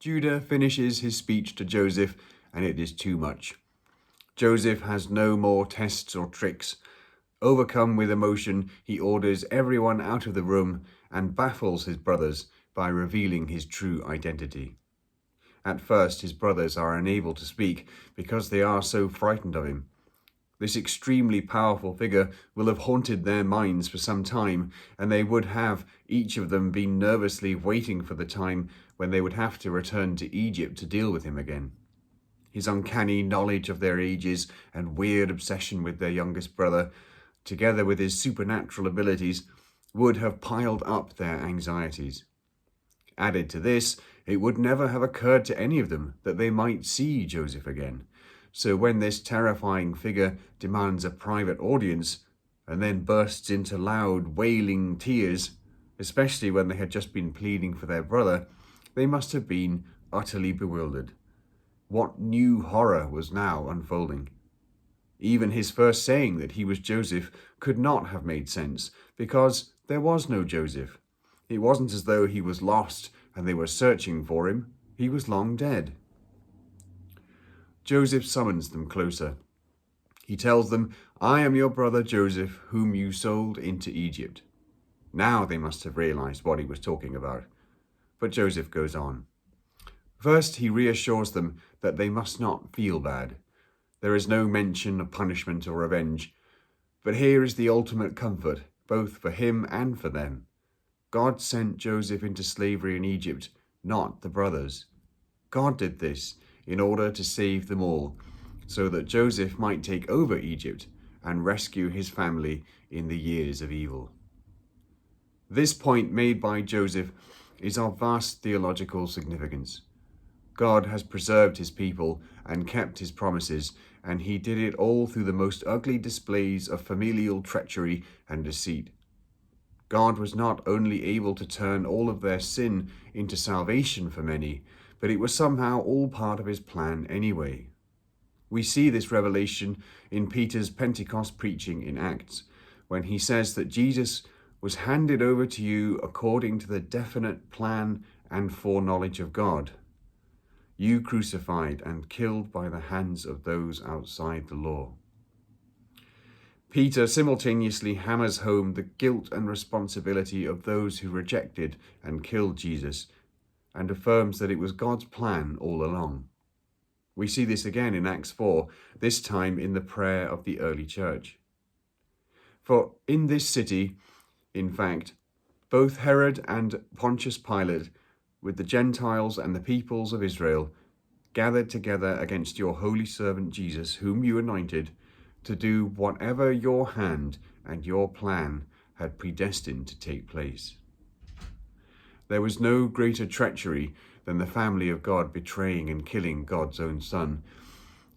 Judah finishes his speech to Joseph, and it is too much. Joseph has no more tests or tricks. Overcome with emotion, he orders everyone out of the room and baffles his brothers by revealing his true identity. At first, his brothers are unable to speak because they are so frightened of him. This extremely powerful figure will have haunted their minds for some time, and they would have, each of them, been nervously waiting for the time when they would have to return to Egypt to deal with him again. His uncanny knowledge of their ages and weird obsession with their youngest brother, together with his supernatural abilities, would have piled up their anxieties. Added to this, it would never have occurred to any of them that they might see Joseph again. So when this terrifying figure demands a private audience and then bursts into loud, wailing tears, especially when they had just been pleading for their brother, they must have been utterly bewildered. What new horror was now unfolding? Even his first saying that he was Joseph could not have made sense, because there was no Joseph. It wasn't as though he was lost and they were searching for him. He was long dead. Joseph summons them closer. He tells them, "I am your brother Joseph, whom you sold into Egypt." Now they must have realized what he was talking about. But Joseph goes on. First, he reassures them that they must not feel bad. There is no mention of punishment or revenge. But here is the ultimate comfort, both for him and for them. God sent Joseph into slavery in Egypt, not the brothers. God did this in order to save them all, so that Joseph might take over Egypt and rescue his family in the years of evil. This point made by Joseph is of vast theological significance. God has preserved his people and kept his promises, and he did it all through the most ugly displays of familial treachery and deceit. God was not only able to turn all of their sin into salvation for many, but it was somehow all part of his plan anyway. We see this revelation in Peter's Pentecost preaching in Acts, when he says that Jesus was handed over to you according to the definite plan and foreknowledge of God. You crucified and killed by the hands of those outside the law. Peter simultaneously hammers home the guilt and responsibility of those who rejected and killed Jesus, and affirms that it was God's plan all along. We see this again in Acts 4, this time in the prayer of the early church. For in this city, in fact, both Herod and Pontius Pilate, with the Gentiles and the peoples of Israel, gathered together against your holy servant Jesus, whom you anointed, to do whatever your hand and your plan had predestined to take place. There was no greater treachery than the family of God betraying and killing God's own Son.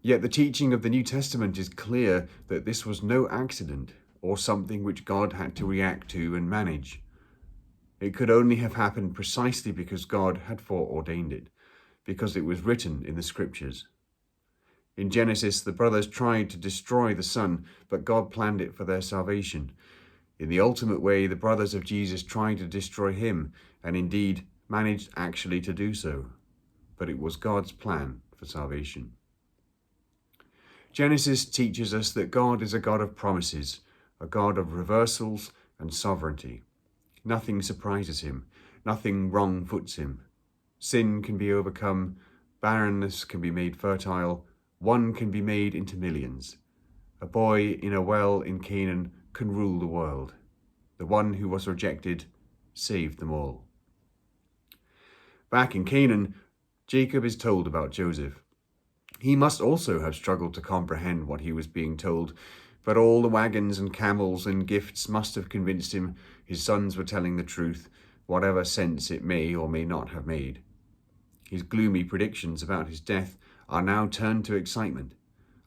Yet the teaching of the New Testament is clear that this was no accident or something which God had to react to and manage. It could only have happened precisely because God had foreordained it, because it was written in the Scriptures. In Genesis, the brothers tried to destroy the Son, but God planned it for their salvation. In the ultimate way, the brothers of Jesus tried to destroy him, and indeed managed actually to do so. But it was God's plan for salvation. Genesis teaches us that God is a God of promises, a God of reversals and sovereignty. Nothing surprises him, nothing wrong foots him. Sin can be overcome, barrenness can be made fertile, one can be made into millions. A boy in a well in Canaan can rule the world. The one who was rejected saved them all. Back in Canaan, Jacob is told about Joseph. He must also have struggled to comprehend what he was being told, but all the wagons and camels and gifts must have convinced him his sons were telling the truth, whatever sense it may or may not have made. His gloomy predictions about his death are now turned to excitement.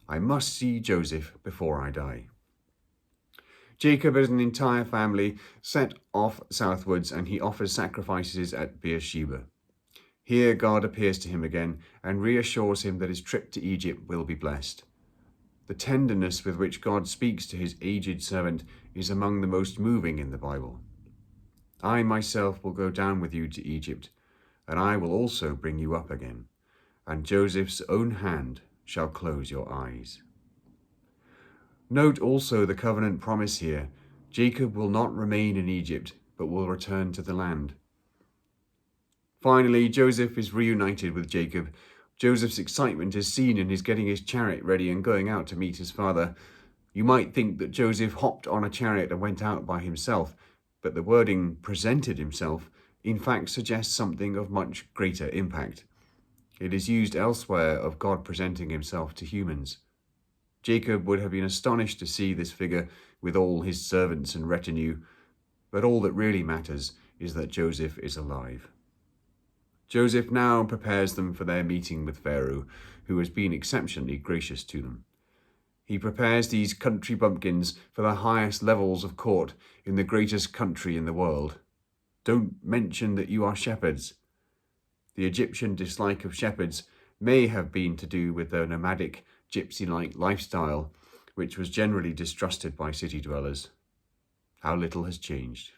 I must see Joseph before I die. Jacob and an entire family set off southwards, and he offers sacrifices at Beersheba. Here God appears to him again and reassures him that his trip to Egypt will be blessed. The tenderness with which God speaks to his aged servant is among the most moving in the Bible. I myself will go down with you to Egypt, and I will also bring you up again, and Joseph's own hand shall close your eyes. Note also the covenant promise here. Jacob will not remain in Egypt, but will return to the land. Finally, Joseph is reunited with Jacob. Joseph's excitement is seen in his getting his chariot ready and going out to meet his father. You might think that Joseph hopped on a chariot and went out by himself, but the wording presented himself in fact suggests something of much greater impact. It is used elsewhere of God presenting himself to humans. Jacob would have been astonished to see this figure with all his servants and retinue, but all that really matters is that Joseph is alive. Joseph now prepares them for their meeting with Pharaoh, who has been exceptionally gracious to them. He prepares these country bumpkins for the highest levels of court in the greatest country in the world. Don't mention that you are shepherds. The Egyptian dislike of shepherds may have been to do with their nomadic, gypsy-like lifestyle, which was generally distrusted by city dwellers. How little has changed.